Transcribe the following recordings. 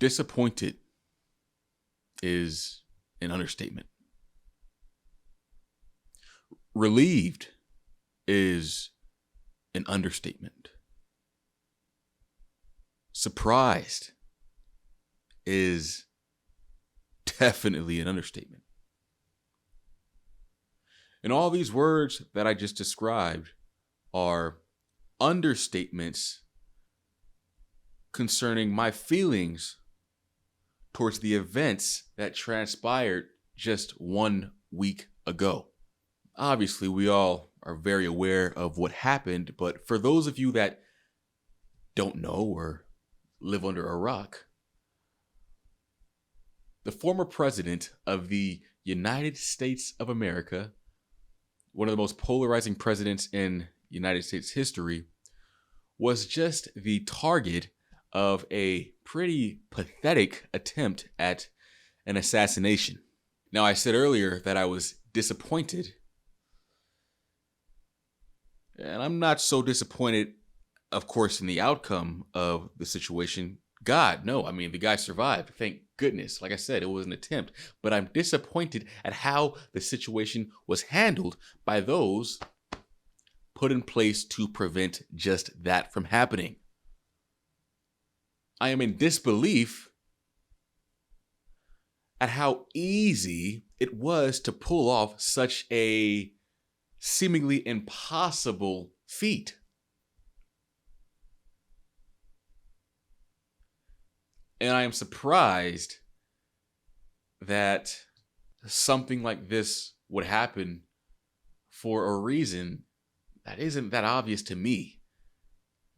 Disappointed is an understatement. Relieved is an understatement. Surprised is definitely an understatement. And all these words that I just described are understatements concerning my feelings towards the events that transpired just 1 week ago. Obviously, we all are very aware of what happened, but for those of you that don't know or live under a rock, the former president of the United States of America, one of the most polarizing presidents in United States history, was just the target of a pretty pathetic attempt at an assassination. Now, I said earlier that I was disappointed, and I'm not so disappointed, of course, in the outcome of the situation. God, no, I mean, the guy survived. Thank goodness. Like I said, it was an attempt, but I'm disappointed at how the situation was handled by those put in place to prevent just that from happening. I am in disbelief at how easy it was to pull off such a seemingly impossible feat. And I am surprised that something like this would happen for a reason that isn't that obvious to me,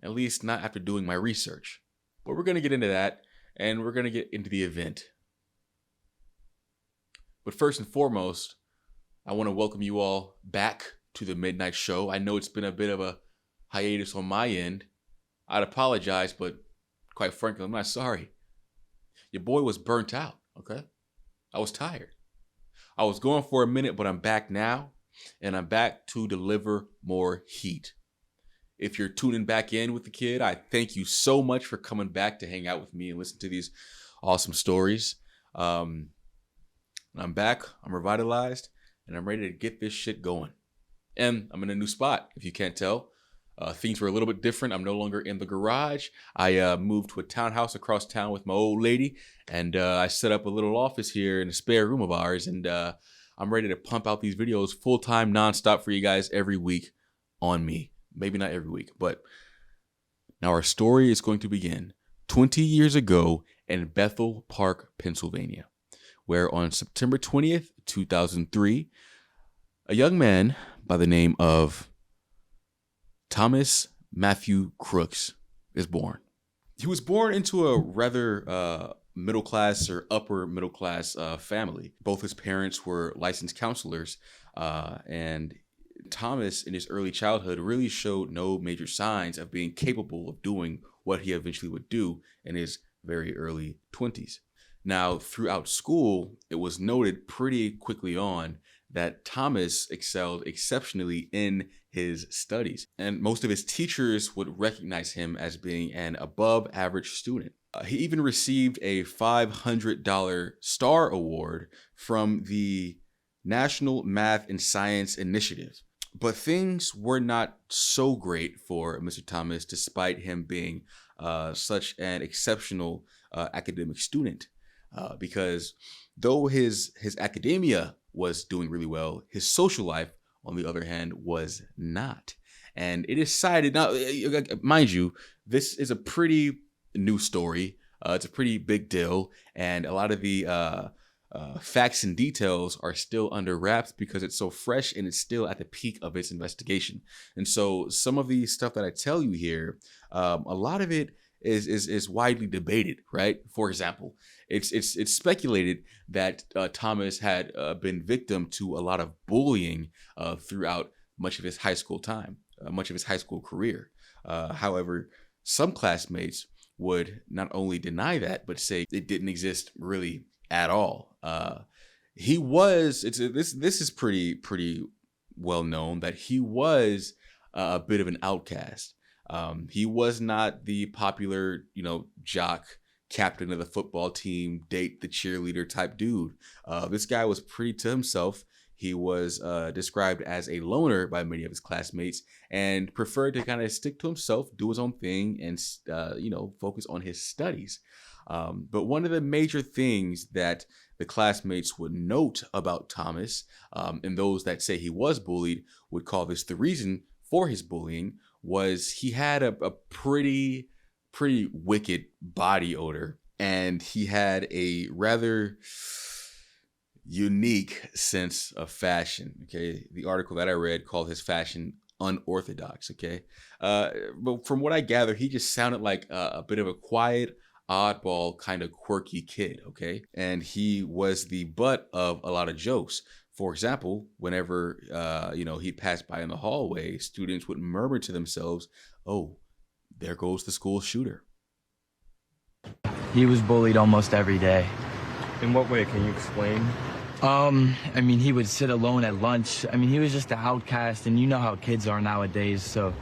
at least not after doing my research. But we're going to get into that, and we're going to get into the event. But first and foremost, I want to welcome you all back to the Midnight Show. I know it's been a bit of a hiatus on my end. I'd apologize, but quite frankly, I'm not sorry. Your boy was burnt out, okay? I was tired. I was going for a minute, but I'm back now, and I'm back to deliver more heat. If you're tuning back in with the kid, I thank you so much for coming back to hang out with me and listen to these awesome stories. I'm back, I'm revitalized, and I'm ready to get this shit going. And I'm in a new spot, if you can't tell. Things were a little bit different. I'm no longer in the garage. I moved to a townhouse across town with my old lady, and I set up a little office here in a spare room of ours, and I'm ready to pump out these videos full-time, nonstop for you guys every week on me. Maybe not every week, but now our story is going to begin 20 years ago in Bethel Park, Pennsylvania, where on September 20th, 2003, a young man by the name of Thomas Matthew Crooks is born. He was born into a rather middle class or upper middle class family. Both his parents were licensed counselors, and Thomas in his early childhood really showed no major signs of being capable of doing what he eventually would do in his very early 20s. Now, throughout school, it was noted pretty quickly on that Thomas excelled exceptionally in his studies, and most of his teachers would recognize him as being an above average student. He even received a $500 STAR Award from the National Math and Science Initiative. But things were not so great for Mr. Thomas, despite him being such an exceptional academic student, because though his academia was doing really well, his social life, on the other hand, was not. And it is cited, now, mind you, this is a pretty new story. It's a pretty big deal, and a lot of the facts and details are still under wraps because it's so fresh and it's still at the peak of its investigation. And so some of the stuff that I tell you here, a lot of it is widely debated, right? For example, it's speculated that Thomas had been victim to a lot of bullying throughout much of his high school time, much of his high school career. However, some classmates would not only deny that, but say it didn't exist really at all. He was, this is pretty well known that he was a bit of an outcast. He was not the popular, jock captain of the football team, date the cheerleader type dude. This guy was pretty to himself. He was described as a loner by many of his classmates and preferred to kind of stick to himself, do his own thing, and focus on his studies. But one of the major things that the classmates would note about Thomas, and those that say he was bullied would call this the reason for his bullying, was he had a pretty wicked body odor, and he had a rather unique sense of fashion. Okay, the article that I read called his fashion unorthodox. Okay, but from what I gather, he just sounded like a bit of a quiet, oddball, kind of quirky kid. Okay, and he was the butt of a lot of jokes. For example, whenever he'd pass by in the hallway, students would murmur to themselves, "Oh, there goes the school shooter." He was bullied almost every day. In what way? Can you explain? He would sit alone at lunch. He was just an outcast, and you know how kids are nowadays, so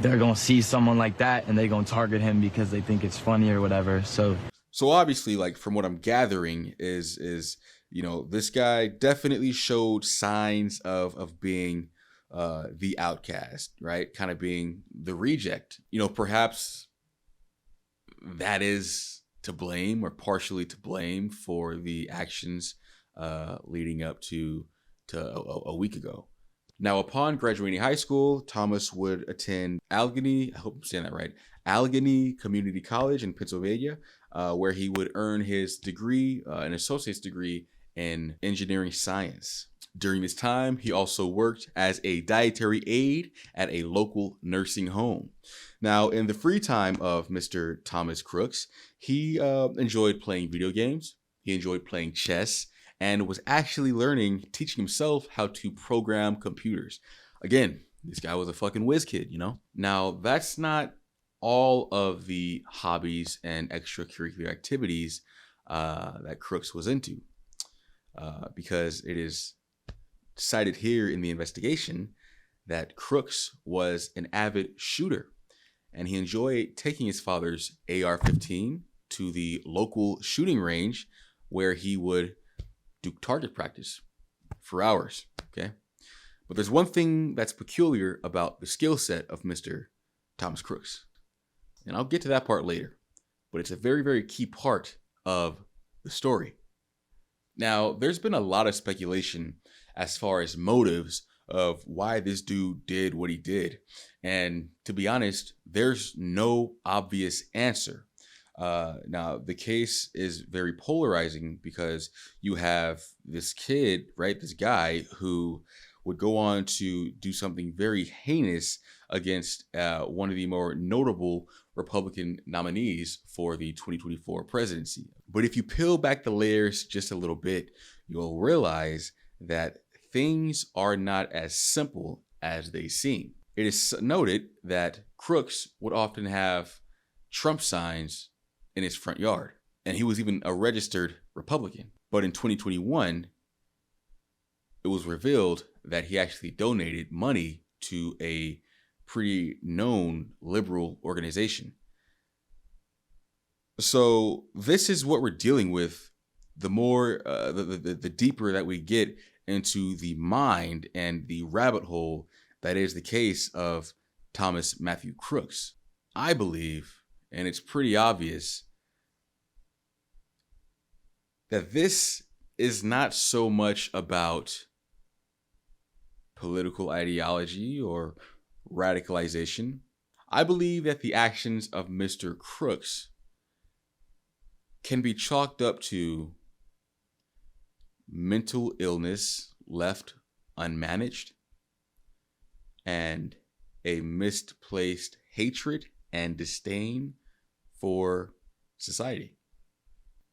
they're gonna see someone like that and they're gonna target him because they think it's funny or whatever. So obviously, like, from what I'm gathering is this guy definitely showed signs of being the outcast, right? Kind of being the reject. Perhaps that is to blame, or partially to blame, for the actions leading up to a week ago. Now, upon graduating high school, Thomas would attend Allegheny, I hope I'm saying that right, Allegheny Community College in Pennsylvania, where he would earn his degree, an associate's degree in engineering science. During this time, he also worked as a dietary aide at a local nursing home. Now, in the free time of Mr. Thomas Crooks, he enjoyed playing video games, he enjoyed playing chess, and was actually teaching himself how to program computers. Again, this guy was a fucking whiz kid, Now, that's not all of the hobbies and extracurricular activities that Crooks was into, because it is cited here in the investigation that Crooks was an avid shooter, and he enjoyed taking his father's AR-15 to the local shooting range where he would do target practice for hours. Okay, but there's one thing that's peculiar about the skill set of Mr. Thomas Crooks, and I'll get to that part later, but it's a very, very key part of the story. Now, there's been a lot of speculation as far as motives of why this dude did what he did, and to be honest, there's no obvious answer. Now, the case is very polarizing because you have this kid, right, this guy who would go on to do something very heinous against one of the more notable Republican nominees for the 2024 presidency. But if you peel back the layers just a little bit, you'll realize that things are not as simple as they seem. It is noted that Crooks would often have Trump signs in his front yard, and he was even a registered Republican. But in 2021, it was revealed that he actually donated money to a pretty known liberal organization. So this is what we're dealing with. The more, the deeper that we get into the mind and the rabbit hole that is the case of Thomas Matthew Crooks, I believe, and it's pretty obvious, that this is not so much about political ideology or radicalization. I believe that the actions of Mr. Crooks can be chalked up to mental illness left unmanaged and a misplaced hatred and disdain for society.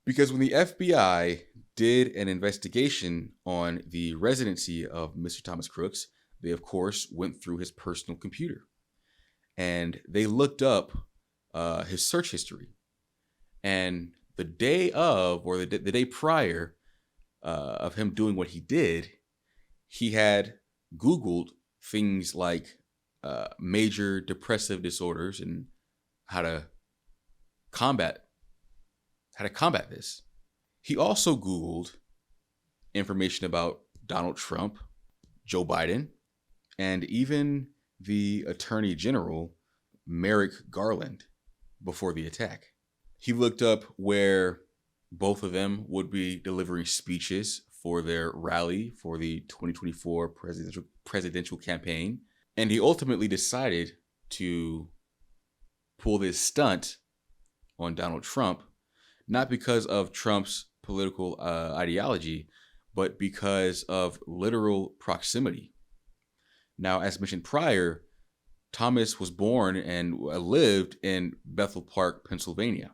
Because when the FBI did an investigation on the residency of Mr. Thomas Crooks, they of course went through his personal computer and they looked up his search history. And the day of, or the day prior of him doing what he did, he had Googled things like major depressive disorders and how to combat how to combat this. He also Googled information about Donald Trump, Joe Biden, and even the Attorney General, Merrick Garland, before the attack. He looked up where both of them would be delivering speeches for their rally for the 2024 presidential campaign. And he ultimately decided to pull this stunt on Donald Trump, not because of Trump's political ideology, but because of literal proximity. Now, as mentioned prior, Thomas was born and lived in Bethel Park, Pennsylvania.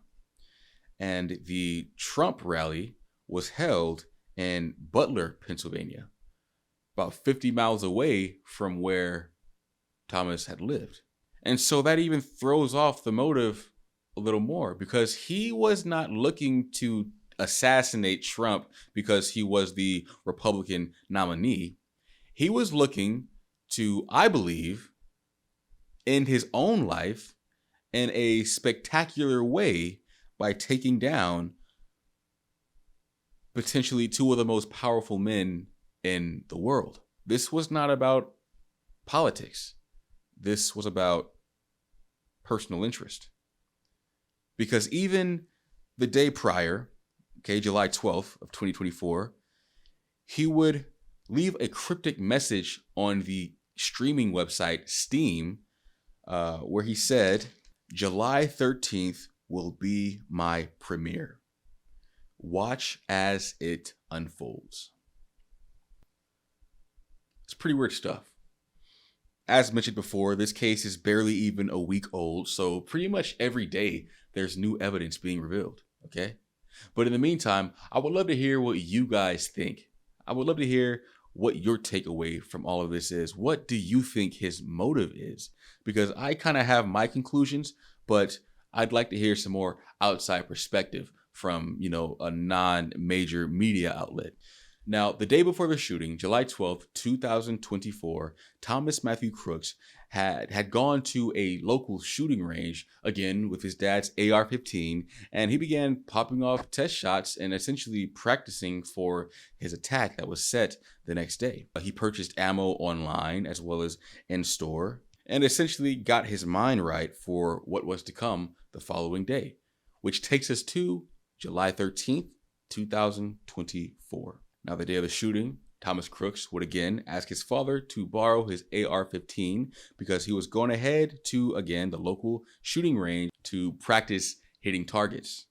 And the Trump rally was held in Butler, Pennsylvania, about 50 miles away from where Thomas had lived. And so that even throws off the motive a little more, because he was not looking to assassinate Trump because he was the Republican nominee. He was looking to, I believe, end his own life in a spectacular way by taking down potentially two of the most powerful men in the world. This was not about politics. This was about personal interest. Because even the day prior, July 12th of 2024, he would leave a cryptic message on the streaming website Steam, where he said, "July 13th will be my premiere. Watch as it unfolds." It's pretty weird stuff. As mentioned before, this case is barely even a week old, so pretty much every day there's new evidence being revealed, okay? But in the meantime, I would love to hear what you guys think. I would love to hear what your takeaway from all of this is. What do you think his motive is? Because I kind of have my conclusions, but I'd like to hear some more outside perspective from, a non-major media outlet. Now, the day before the shooting, July 12th, 2024, Thomas Matthew Crooks had gone to a local shooting range, again, with his dad's AR-15, and he began popping off test shots and essentially practicing for his attack that was set the next day. He purchased ammo online as well as in-store, and essentially got his mind right for what was to come the following day, which takes us to July 13th, 2024. Now, the day of the shooting, Thomas Crooks would again ask his father to borrow his AR-15 because he was going ahead to, again, the local shooting range to practice hitting targets.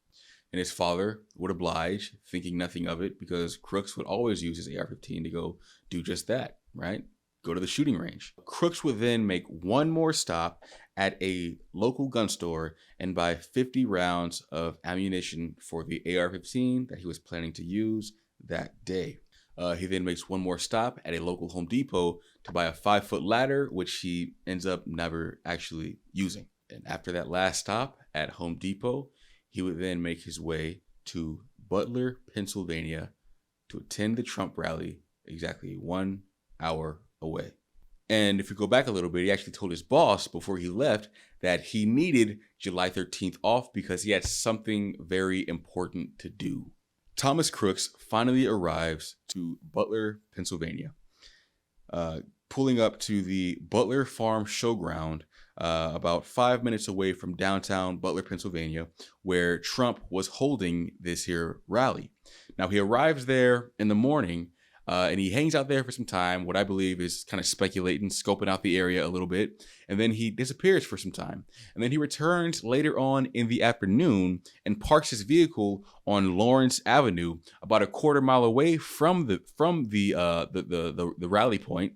And his father would oblige, thinking nothing of it, because Crooks would always use his AR-15 to go do just that, right? Go to the shooting range. Crooks would then make one more stop at a local gun store and buy 50 rounds of ammunition for the AR-15 that he was planning to use that day. He then makes one more stop at a local Home Depot to buy a 5-foot ladder, which he ends up never actually using. And after that last stop at Home Depot, he would then make his way to Butler, Pennsylvania to attend the Trump rally exactly 1 hour away. And if you go back a little bit, he actually told his boss before he left that he needed July 13th off because he had something very important to do. Thomas Crooks finally arrives to Butler, Pennsylvania, pulling up to the Butler Farm Showground about 5 minutes away from downtown Butler, Pennsylvania, where Trump was holding this here rally. Now, he arrives there in the morning, and he hangs out there for some time, what I believe is kind of speculating, scoping out the area a little bit, and then he disappears for some time. And then he returns later on in the afternoon and parks his vehicle on Lawrence Avenue, about a quarter mile away from the rally point,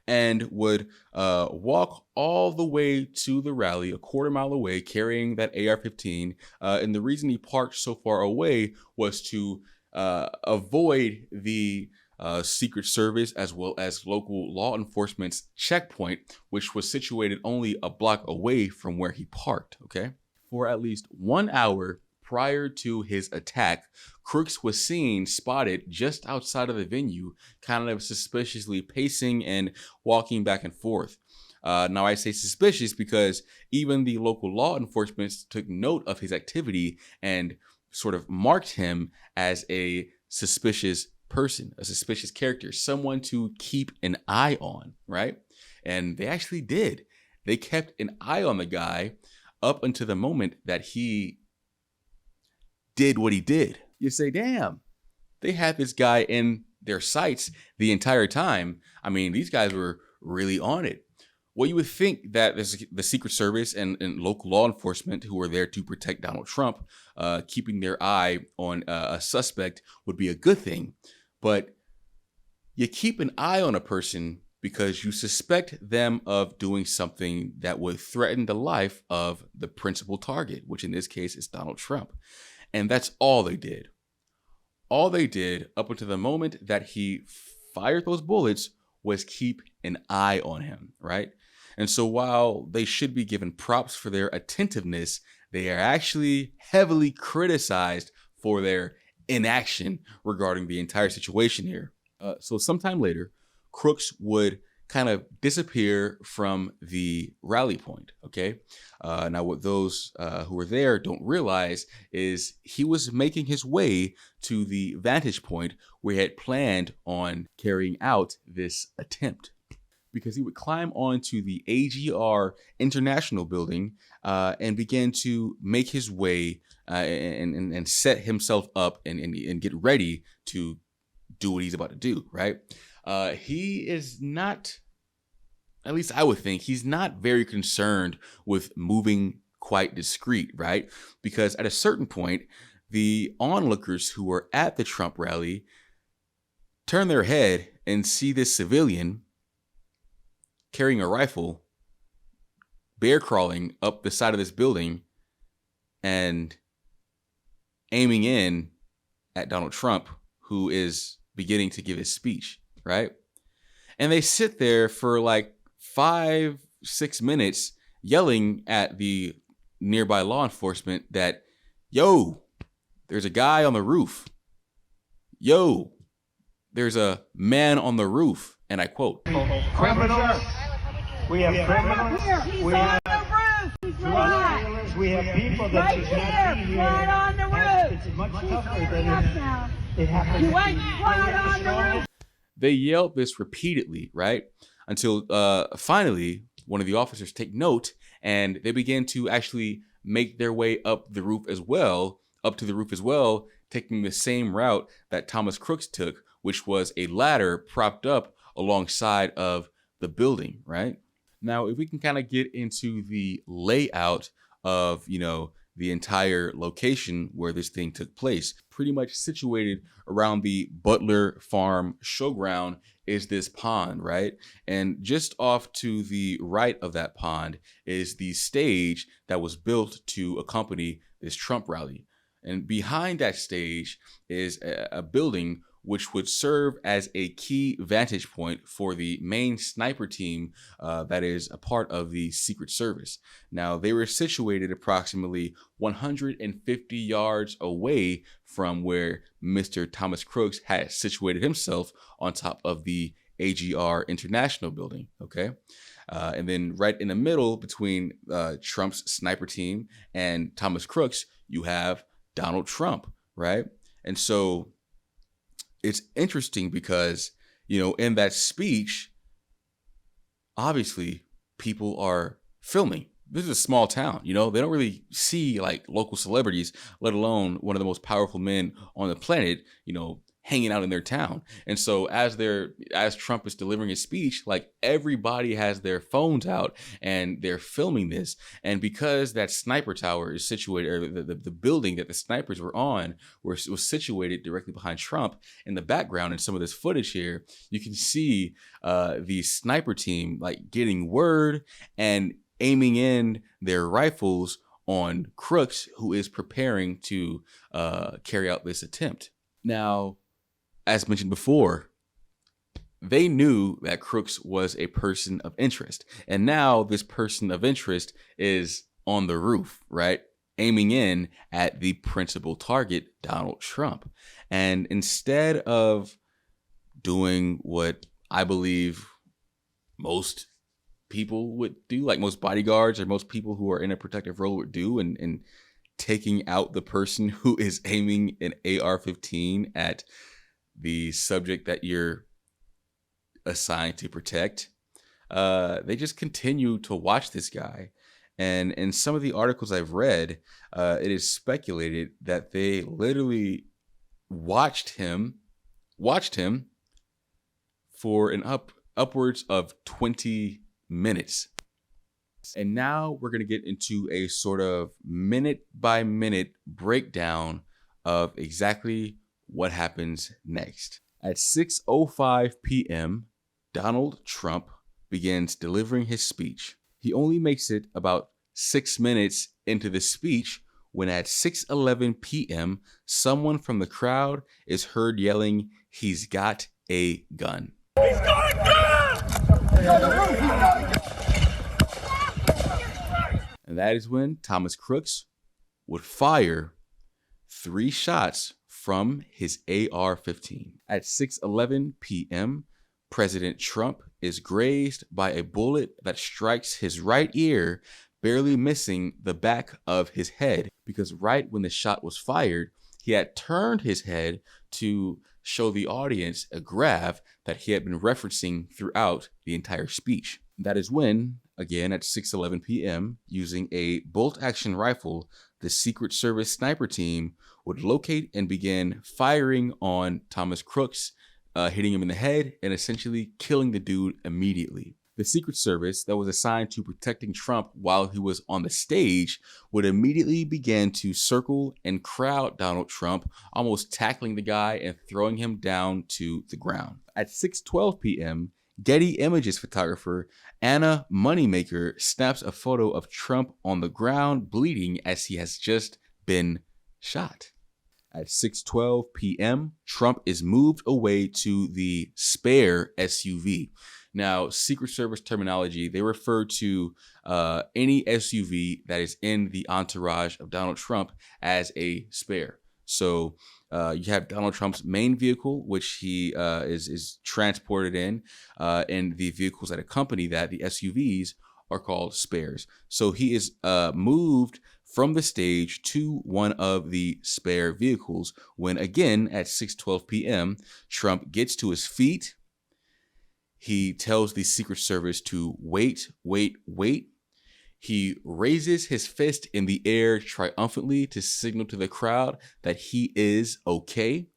and would walk all the way to the rally, a quarter mile away, carrying that AR-15. And the reason he parked so far away was to avoid the Secret Service as well as local law enforcement's checkpoint, which was situated only a block away from where he parked, okay? For at least 1 hour prior to his attack, Crooks was spotted just outside of the venue, kind of suspiciously pacing and walking back and forth. Now, I say suspicious because even the local law enforcement took note of his activity and sort of marked him as a suspicious person, a suspicious character, someone to keep an eye on, right? And they actually did. They kept an eye on the guy up until the moment that he did what he did. You say, damn, they had this guy in their sights the entire time. I mean, these guys were really on it. Well, you would think that the Secret Service and local law enforcement who were there to protect Donald Trump, keeping their eye on a suspect would be a good thing. But you keep an eye on a person because you suspect them of doing something that would threaten the life of the principal target, which in this case is Donald Trump. And that's all they did. All they did up until the moment that he fired those bullets was keep an eye on him, right? And so while they should be given props for their attentiveness, they are actually heavily criticized for their inaction regarding the entire situation here. So sometime later, Crooks would kind of disappear from the rally point, okay? Now, what those who were there don't realize is he was making his way to the vantage point where he had planned on carrying out this attempt, because he would climb onto the AGR International Building and begin to make his way and set himself up and get ready to do what he's about to do, right? He is not, at least I would think, he's not very concerned with moving quite discreet, right? Because at a certain point, the onlookers who were at the Trump rally turn their head and see this civilian carrying a rifle, bear crawling up the side of this building and aiming in at Donald Trump, who is beginning to give his speech, right? And they sit there for like 5-6 minutes yelling at the nearby law enforcement that, yo, there's a guy on the roof. Yo, there's a man on the roof. And I quote, criminals. We have criminals. He's on the roof. He's right. We have people that Right should not be here, here. right on the roof. It's much He's tougher coming than up now. it happens. You ain't right on the roof. they yelled this repeatedly, right? Until finally one of the officers take note and they begin to actually make their way up to the roof as well, taking the same route that Thomas Crooks took, which was a ladder propped up alongside of the building, right? Now, if we can kind of get into the layout of, the entire location where this thing took place, pretty much situated around the Butler Farm showground is this pond, right? And just off to the right of that pond is the stage that was built to accompany this Trump rally. And behind that stage is a building which would serve as a key vantage point for the main sniper team that is a part of the Secret Service. Now, they were situated approximately 150 yards away from where Mr. Thomas Crooks had situated himself on top of the AGR International Building, okay? And then right in the middle between Trump's sniper team and Thomas Crooks, you have Donald Trump, right? And so it's interesting because, in that speech, obviously people are filming. This is a small town, they don't really see like local celebrities, let alone one of the most powerful men on the planet, hanging out in their town. And so as Trump is delivering his speech, like everybody has their phones out and they're filming this. And because that sniper tower is situated, or the building that the snipers were on was situated directly behind Trump, in the background in some of this footage here, you can see the sniper team like getting word and aiming in their rifles on Crooks, who is preparing to carry out this attempt. Now, as mentioned before, they knew that Crooks was a person of interest. And now this person of interest is on the roof, right? Aiming in at the principal target, Donald Trump. And instead of doing what I believe most people would do, like most bodyguards or most people who are in a protective role would do, and taking out the person who is aiming an AR-15 at the subject that you're assigned to protect. They just continue to watch this guy. And in some of the articles I've read, it is speculated that they literally watched him for an upwards of 20 minutes. And now we're going to get into a sort of minute by minute breakdown of exactly what happens next. At 6:05 p.m., Donald Trump begins delivering his speech. He only makes it about 6 minutes into the speech when at 6:11 p.m., someone from the crowd is heard yelling, "He's got a gun." He's got a gun! He's on the roof! He's got a gun! And that is when Thomas Crooks would fire 3 shots from his AR-15. At 6:11 p.m., President Trump is grazed by a bullet that strikes his right ear, barely missing the back of his head, because right when the shot was fired, he had turned his head to show the audience a graph that he had been referencing throughout the entire speech. That is when, again at 6:11 p.m., using a bolt-action rifle, the Secret Service sniper team would locate and begin firing on Thomas Crooks, hitting him in the head and essentially killing the dude immediately. The Secret Service that was assigned to protecting Trump while he was on the stage would immediately begin to circle and crowd Donald Trump, almost tackling the guy and throwing him down to the ground. At 6:12 p.m., Getty Images photographer Anna Moneymaker snaps a photo of Trump on the ground bleeding as he has just been shot. At 6:12 p.m., Trump is moved away to the spare SUV. Now, Secret Service terminology, they refer to any SUV that is in the entourage of Donald Trump as a spare. So you have Donald Trump's main vehicle, which he is transported in, and the vehicles that accompany that, the SUVs, are called spares. So he is moved from the stage to one of the spare vehicles when, again, at 6:12 p.m., Trump gets to his feet. He tells the Secret Service to wait. He raises his fist in the air triumphantly to signal to the crowd that he is okay.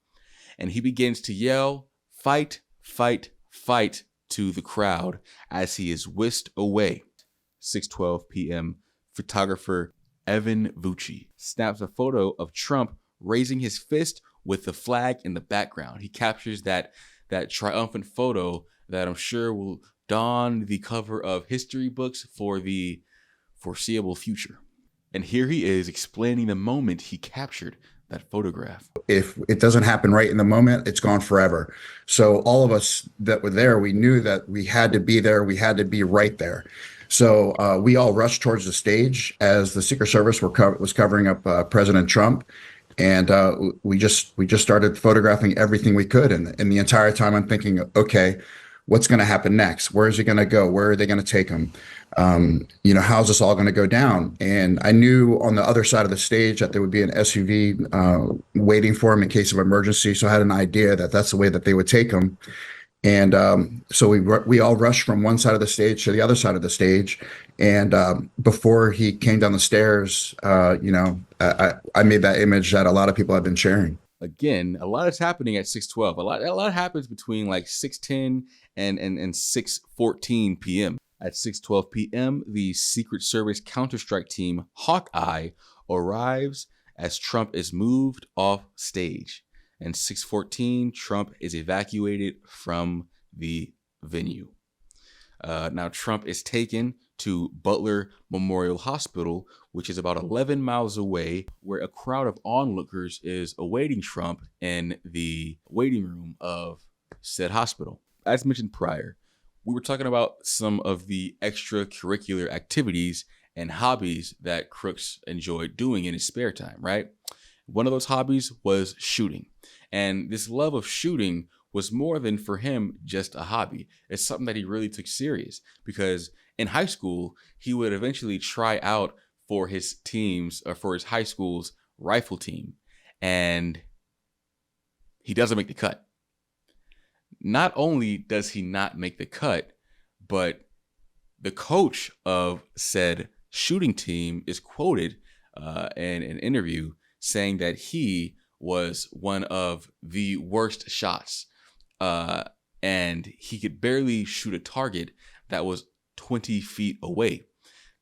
And he begins to yell, "Fight, fight, fight," to the crowd as he is whisked away. 6:12 p.m., photographer Evan Vucci snaps a photo of Trump raising his fist with the flag in the background. He captures that triumphant photo that I'm sure will don the cover of history books for the foreseeable future. And here he is explaining the moment he captured that photograph. If it doesn't happen right in the moment, it's gone forever. So all of us that were there, we knew that we had to be there. We had to be right there. So we all rushed towards the stage as the Secret Service was covering up President Trump. And we just started photographing everything we could. And the entire time I'm thinking, okay, what's going to happen next? Where is he going to go? Where are they going to take him? How's this all going to go down? And I knew on the other side of the stage that there would be an SUV waiting for him in case of emergency. So I had an idea that that's the way that they would take him. And so we all rushed from one side of the stage to the other side of the stage. And before he came down the stairs, I made that image that a lot of people have been sharing. Again, a lot is happening at 6:12. A lot happens between like 6:10 and 6:14 p.m. At 6:12 p.m., the Secret Service counterstrike team Hawkeye arrives as Trump is moved off stage. And 6:14, Trump is evacuated from the venue. Now, Trump is taken to Butler Memorial Hospital, which is about 11 miles away, where a crowd of onlookers is awaiting Trump in the waiting room of said hospital. As mentioned prior, we were talking about some of the extracurricular activities and hobbies that Crooks enjoyed doing in his spare time, right? One of those hobbies was shooting. And this love of shooting was more than for him just a hobby. It's something that he really took serious because in high school, he would eventually try out for his teams or for his high school's rifle team, and he doesn't make the cut. Not only does he not make the cut, but the coach of said shooting team is quoted in an interview saying that he was one of the worst shots, and he could barely shoot a target that was 20 feet away.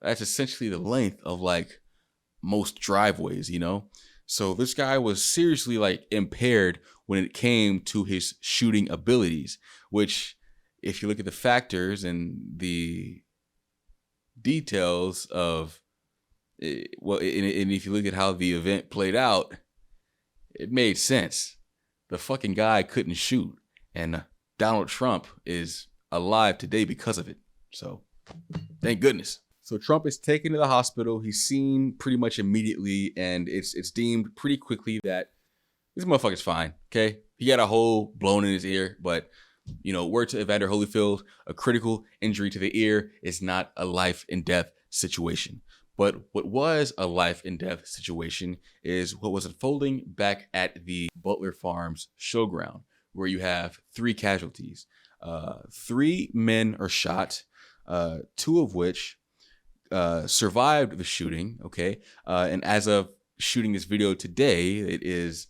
That's essentially the length of like most driveways, you know? So this guy was seriously like impaired when it came to his shooting abilities, which if you look at the factors and the details of, well, and if you look at how the event played out, it made sense. The fucking guy couldn't shoot, and Donald Trump is alive today because of it. So thank goodness. So Trump is taken to the hospital. He's seen pretty much immediately, and it's deemed pretty quickly that this motherfucker's fine. Okay, he got a hole blown in his ear, but you know, word to Evander Holyfield, a critical injury to the ear is not a life and death situation. But what was a life and death situation is what was unfolding back at the Butler Farms showground, where you have 3 casualties. 3 men are shot, 2 of which survived the shooting. Okay, and as of shooting this video today, it is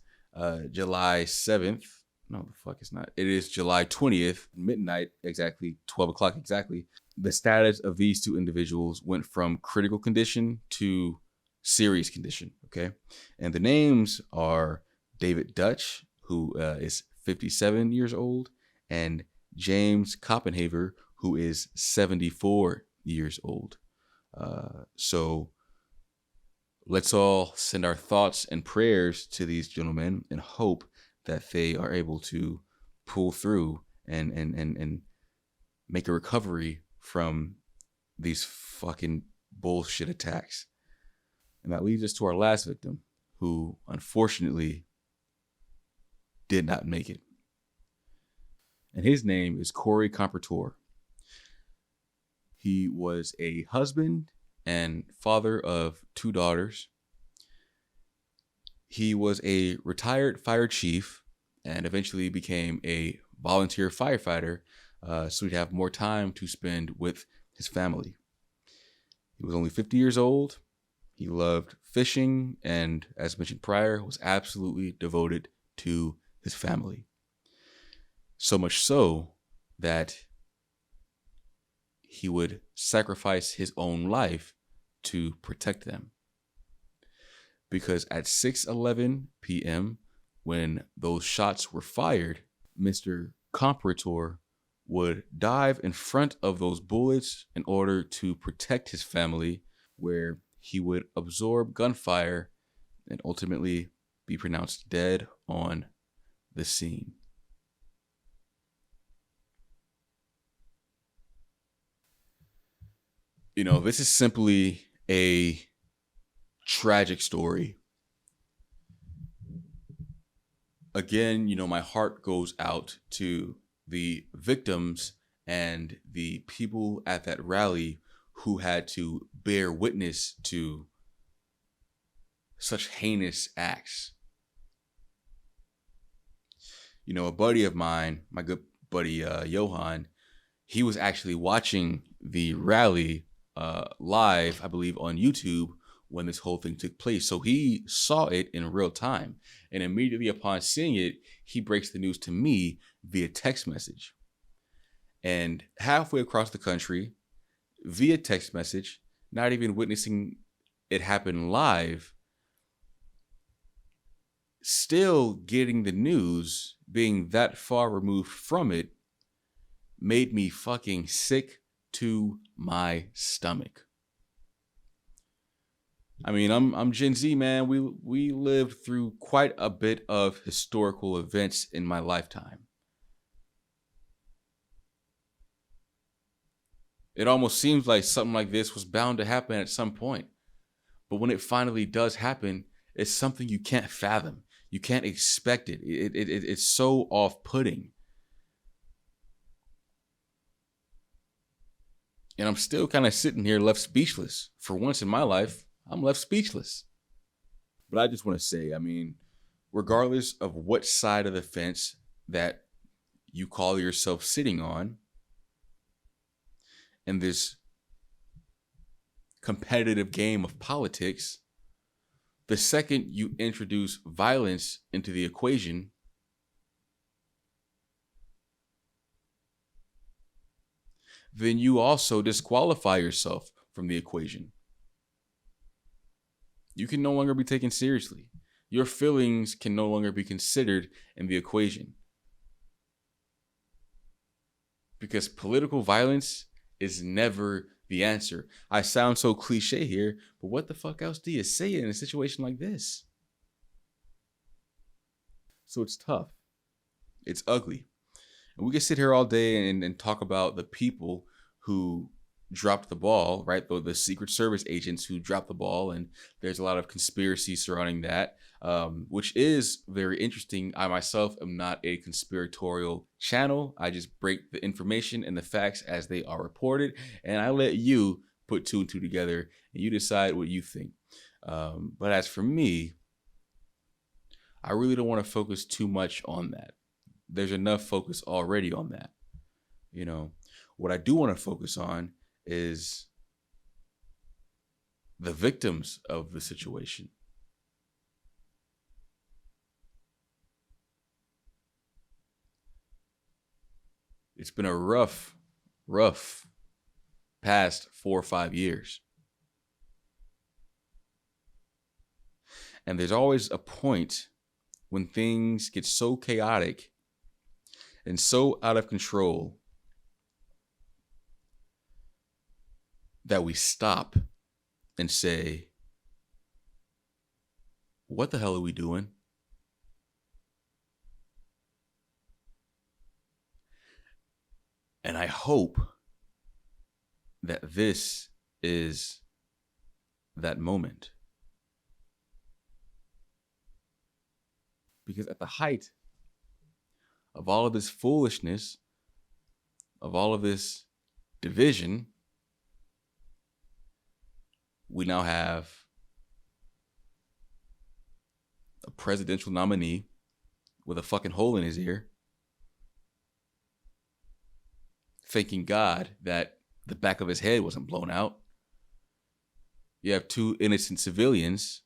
July 7th. No, the fuck it's not. It is July 20th, midnight, exactly 12 o'clock exactly. The status of these 2 individuals went from critical condition to serious condition, okay? And the names are David Dutch, who is 57 years old, and James Koppenhaver, who is 74 years old. So let's all send our thoughts and prayers to these gentlemen and hope that they are able to pull through and make a recovery from these fucking bullshit attacks. And that leads us to our last victim, who unfortunately did not make it. And his name is Corey Compertor. He was a husband and father of 2 daughters. He was a retired fire chief and eventually became a volunteer firefighter so he'd have more time to spend with his family. He was only 50 years old. He loved fishing and, as mentioned prior, was absolutely devoted to his family. So much so that he would sacrifice his own life to protect them. Because at 6:11 p.m., when those shots were fired, Mr. Comperator would dive in front of those bullets in order to protect his family, where he would absorb gunfire and ultimately be pronounced dead on the scene. You know, this is simply a tragic story. Again, you know, my heart goes out to the victims and the people at that rally who had to bear witness to such heinous acts. You know, a buddy of mine, my good buddy Johan, he was actually watching the rally live, I believe, on YouTube when this whole thing took place. So he saw it in real time. And immediately upon seeing it, he breaks the news to me via text message. And halfway across the country, via text message, not even witnessing it happen live, still getting the news, being that far removed from it, made me fucking sick to my stomach. I mean, I'm Gen Z, man. We lived through quite a bit of historical events in my lifetime. It almost seems like something like this was bound to happen at some point. But when it finally does happen, it's something you can't fathom. You can't expect it. It's so off-putting. And I'm still kind of sitting here left speechless. For once in my life, I'm left speechless. But I just want to say, I mean, regardless of what side of the fence that you call yourself sitting on in this competitive game of politics, the second you introduce violence into the equation, then you also disqualify yourself from the equation. You can no longer be taken seriously. Your feelings can no longer be considered in the equation. Because political violence is never the answer. I sound so cliche here, but what the fuck else do you say in a situation like this? So it's tough. It's ugly. And we can sit here all day and talk about the people who dropped the ball, right? The Secret Service agents who dropped the ball, and there's a lot of conspiracy surrounding that, which is very interesting. I myself am not a conspiratorial channel. I just break the information and the facts as they are reported, and I let you put two and two together, and you decide what you think. But as for me, I really don't want to focus too much on that. There's enough focus already on that. You know, what I do want to focus on is the victims of the situation. It's been a rough past 4 or 5 years. And there's always a point when things get so chaotic and so out of control that we stop and say, what the hell are we doing? And I hope that this is that moment. Because at the height of all of this foolishness, of all of this division, we now have a presidential nominee with a fucking hole in his ear, thanking God that the back of his head wasn't blown out. You have 2 innocent civilians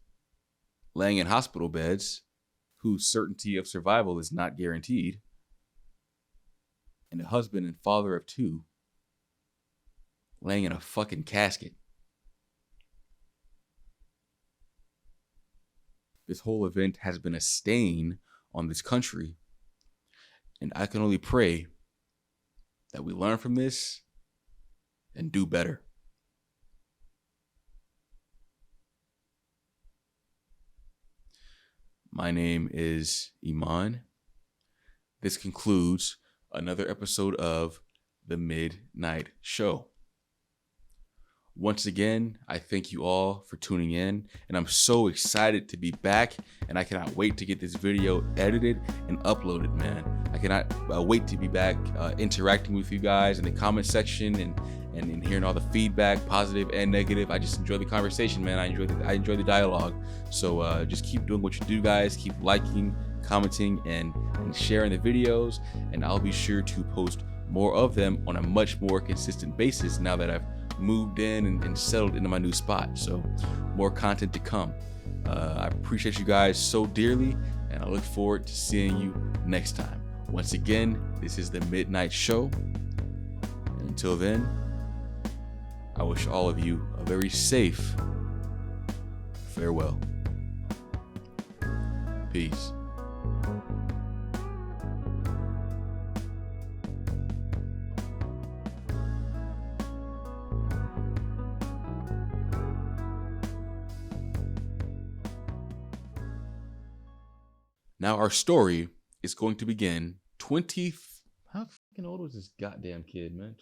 laying in hospital beds whose certainty of survival is not guaranteed, and a husband and father of 2 laying in a fucking casket. This whole event has been a stain on this country, and I can only pray that we learn from this and do better. My name is Iman. This concludes another episode of The Midnight Show. Once again, I thank you all for tuning in, and I'm so excited to be back, and I cannot wait to get this video edited and uploaded, man. I cannot wait to be back interacting with you guys in the comment section and hearing all the feedback, positive and negative. I just enjoy the conversation, man. I enjoy the dialogue. So just keep doing what you do, guys. Keep liking, commenting, and sharing the videos, and I'll be sure to post more of them on a much more consistent basis now that I've moved in and settled into my new spot. So more content to come. I appreciate you guys so dearly, and I look forward to seeing you next time. Once again, this is The Midnight Show, and until then, I wish all of you a very safe farewell. Peace. Now our story is going to begin how fucking old was this goddamn kid, man?